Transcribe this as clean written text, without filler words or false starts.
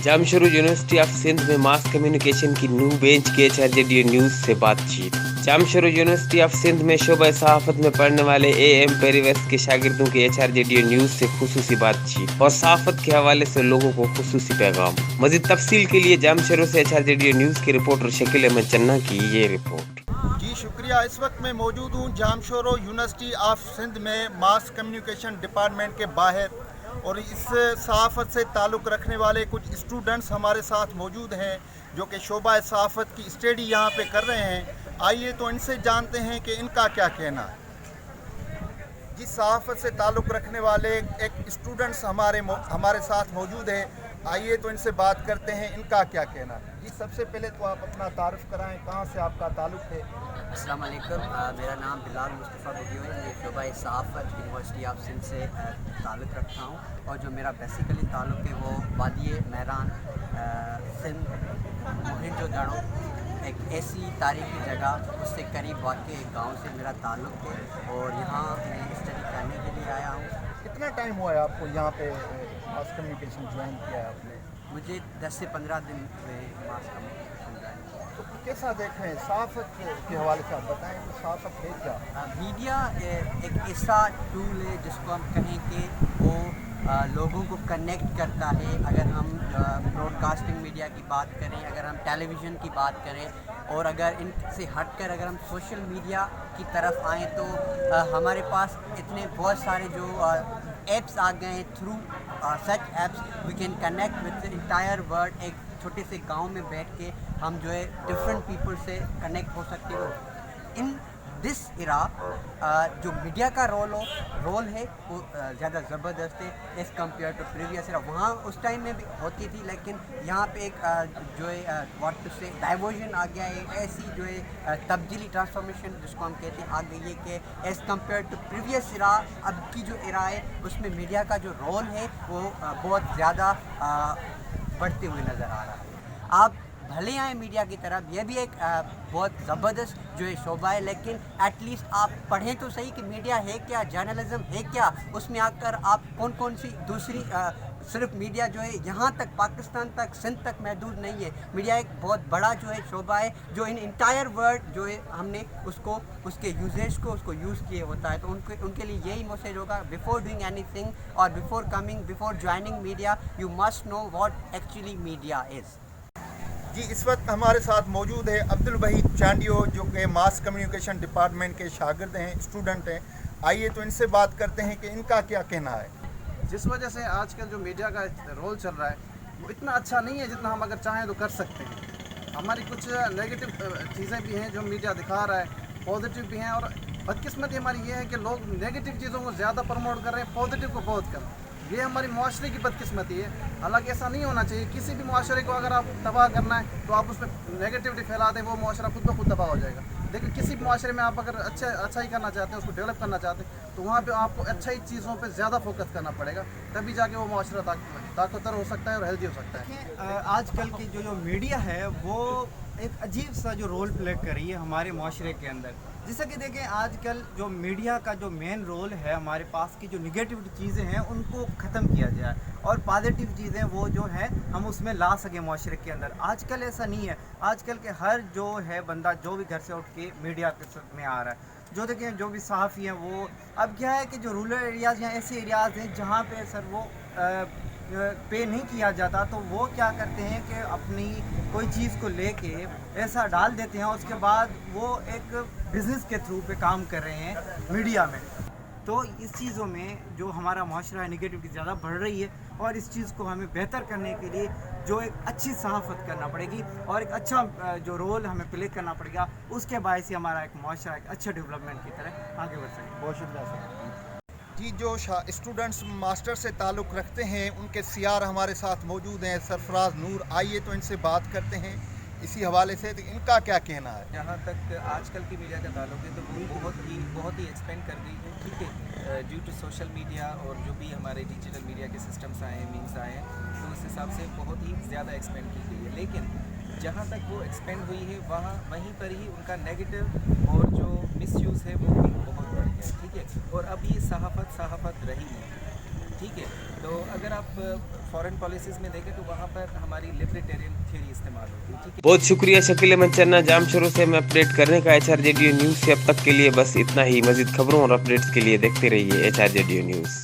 जामशरू university of Sindh में mass communication की new bench के HRJDA न्यूज़ से बातचीत। जामशरू यूनिवर्सिटी ऑफ सिंध में शोबा सहाफ़त में पढ़ने वाले AM पेरीवेस्ट के शागिर्दों की HRJDA न्यूज़ से खुसूसी बातचीत और सहाफ़त के हवाले से लोगों को खुसूसी पैगाम। मज़ीद तफसील के लिए जामशरू से HRJDA न्यूज़ के रिपोर्टर शकील अहमद चन्ना की ये रिपोर्ट। जी शुक्रिया। इस वक्त मैं मौजूद हूँ जामशरू यूनिवर्सिटी ऑफ सिंध में मास कम्युनिकेशन डिपार्टमेंट के बाहर, और इस सहाफ़त से ताल्लुक़ रखने वाले कुछ स्टूडेंट्स हमारे साथ मौजूद हैं जो कि शोबा सहाफ़त की स्टडी यहाँ पे कर रहे हैं। आइए तो इनसे जानते हैं कि इनका क्या कहना है। जी सहाफ़त से ताल्लुक़ रखने वाले एक स्टूडेंट्स हमारे साथ मौजूद है। आइए तो इनसे बात करते हैं, इनका क्या कहना है। जी सबसे पहले तो आप अपना तारुफ़ कराएं, कहाँ से आपका ताल्लुक़ है? अस्सलाम वालेकुम, मेरा नाम बिलाल मुस्तफ़ा बुगियो है। मैं शोबा सहाफ़त यूनिवर्सिटी ऑफ सिंध से ताल्लुक़ रखता हूँ, और जो मेरा बेसिकली ताल्लुक़ है वो वादी मेहरान सिंध मोहनजोदड़ो, एक ऐसी तारीख़ी जगह उससे करीब वाक़ एक गांव से मेरा ताल्लुक़ है, और यहाँ मैं स्टडी करने के लिए आया हूँ। कितना टाइम हुआ है आपको यहाँ पे मास कम्युनिकेशन ज्वाइन किया है आपने? मुझे 10 से 15 दिन में मास कम्युनिकेशन ज्वाइन किया। तो कैसा देख रहे हैं सहाफ़त के हवाले से, आप बताएं कि सहाफ़त है क्या? मीडिया एक ऐसा टूल है जिसको हम कहें कि वो लोगों को कनेक्ट करता है। अगर हम ब्रॉडकास्टिंग मीडिया की बात करें, अगर हम टेलीविज़न की बात करें, और अगर इनसे हटकर अगर हम सोशल मीडिया की तरफ आएँ तो हमारे पास इतने बहुत सारे जो एप्स आ गए हैं। Through such apps we can connect with the entire world. एक छोटे से गांव में बैठ के हम जो है डिफरेंट पीपल से कनेक्ट हो सकते हो। इन दिस इरा जो मीडिया का रोल है वो ज़्यादा ज़बरदस्त है एज़ कम्पेयर टू प्रीवियस इरा। वहाँ उस टाइम में भी होती थी, लेकिन यहाँ पे एक जो है व्हाट टू से डाइवर्जन आ गया है। ऐसी जो है तब्दीली ट्रांसफॉर्मेशन जिसको हम कहते हैं आ गई है कि एज़ कम्पेयर टू प्रीवियस इरा, अब की जो इरा है उसमें मीडिया का जो रोल है वो बहुत ज़्यादा बढ़ते हुए नज़र आ रहा है। आप भले आए मीडिया की तरफ, यह भी एक बहुत ज़बरदस्त जो है शोबा है, लेकिन एटलीस्ट आप पढ़ें तो सही कि मीडिया है क्या, जर्नलिज्म है क्या। उसमें आकर आप कौन कौन सी दूसरी सिर्फ मीडिया जो है यहाँ तक पाकिस्तान तक सिंध तक महदूद नहीं है। मीडिया एक बहुत बड़ा जो है शोबा है जो इन इंटायर वर्ल्ड जो है हमने उसको उसके यूजेज को उसको यूज़ किए होता है। तो उनके लिए यही मैसेज होगा, बिफोर डूइंग एनीथिंग और before joining media you must know what actually media is. जी इस वक्त हमारे साथ मौजूद है अब्दुल वहीद चांडियो जो कि मास कम्युनिकेशन डिपार्टमेंट के शागिर्द हैं, स्टूडेंट हैं। आइए तो इनसे बात करते हैं कि इनका क्या कहना है। जिस वजह से आजकल जो मीडिया का रोल चल रहा है वो इतना अच्छा नहीं है जितना हम अगर चाहें तो कर सकते हैं। हमारी कुछ नेगेटिव चीज़ें भी हैं जो मीडिया दिखा रहा है, पॉजिटिव भी हैं, और बदकिस्मती हमारी ये है कि लोग नेगेटिव चीज़ों को ज़्यादा प्रमोट कर रहे हैं, पॉजिटिव को बहुत कम। ये हमारी मुआशरे की बदकिस्मती है। हालांकि ऐसा नहीं होना चाहिए। किसी भी मुआशरे को अगर आप तबाह करना है तो आप उसमें नेगेटिविटी फैला दें, वो मुआशरा खुद ब खुद तबाह हो जाएगा। लेकिन किसी भी मुआशरे में आप अगर अच्छा ही करना चाहते हैं, उसको डेवलप करना चाहते हैं, तो वहाँ पे आपको अच्छाई चीज़ों पे ज़्यादा फोकस करना पड़ेगा, तभी जाके वो मुआशरा ताकतवर हो सकता है और हेल्दी हो सकता है। आजकल की जो मीडिया है वो एक अजीब सा जो रोल प्ले कर रही है हमारे माशरे के अंदर। जैसा कि देखें आजकल जो मीडिया का जो मेन रोल है, हमारे पास की जो निगेटिव चीज़ें हैं उनको ख़त्म किया जाए और पॉजिटिव चीज़ें वो जो है हम उसमें ला सकें माशरे के अंदर। आजकल ऐसा नहीं है। आजकल के हर जो है बंदा जो भी घर से उठ के मीडिया में आ रहा है, जो देखें जो भी सहाफ़ी हैं वो अब क्या है कि जो रूरल एरियाज़ या ऐसे एरियाज़ हैं जहाँ पे सर वो पे नहीं किया जाता, तो वो क्या करते हैं कि अपनी कोई चीज़ को लेके ऐसा डाल देते हैं, उसके बाद वो एक बिज़नेस के थ्रू पे काम कर रहे हैं मीडिया में। तो इस चीज़ों में जो हमारा माशरा है निगेटिविटी ज़्यादा बढ़ रही है, और इस चीज़ को हमें बेहतर करने के लिए जो एक अच्छी सहाफ़त करना पड़ेगी और एक अच्छा जो रोल हमें प्ले करना पड़ेगा, उसके बायस ही हमारा एक माशरा एक अच्छे डेवलपमेंट की तरह आगे बढ़ सके। बहुत शुक्रिया सर। जी जो स्टूडेंट्स मास्टर से ताल्लुक़ रखते हैं उनके सीआर हमारे साथ मौजूद हैं, सरफराज नूर। आइए तो इनसे बात करते हैं इसी हवाले से, तो इनका क्या कहना है। जहाँ तक आजकल की मीडिया का ताल्लुक है तो वो बहुत ही एक्सपेंड कर गई है, ठीक है, ड्यू टू सोशल मीडिया और जो भी हमारे डिजिटल मीडिया के सिस्टम्स आए हैं, मीम्स आए हैं, तो उस हिसाब से बहुत ही ज़्यादा एक्सपेंड की गई है। लेकिन जहाँ तक वो एक्सपेंड हुई है वहीं पर ही उनका नेगेटिव और जो मिसयूज़ है वो भी बहुत बढ़ गया है, ठीक है। और अब ये सहाफ़त रही है, ठीक है। तो अगर आप फॉरेन पॉलिसीज़ में देखें तो वहाँ पर हमारी लिबर्टेरियन थ्योरी इस्तेमाल होती है, ठीक है। बहुत शुक्रिया शकील अहमद चन्ना जामशोरों से हमें अपडेट करने का। HRJDO न्यूज़ से अब तक के लिए बस इतना ही। मज़ीद खबरों और अपडेट्स के लिए देखते रहिए HRJDO न्यूज़।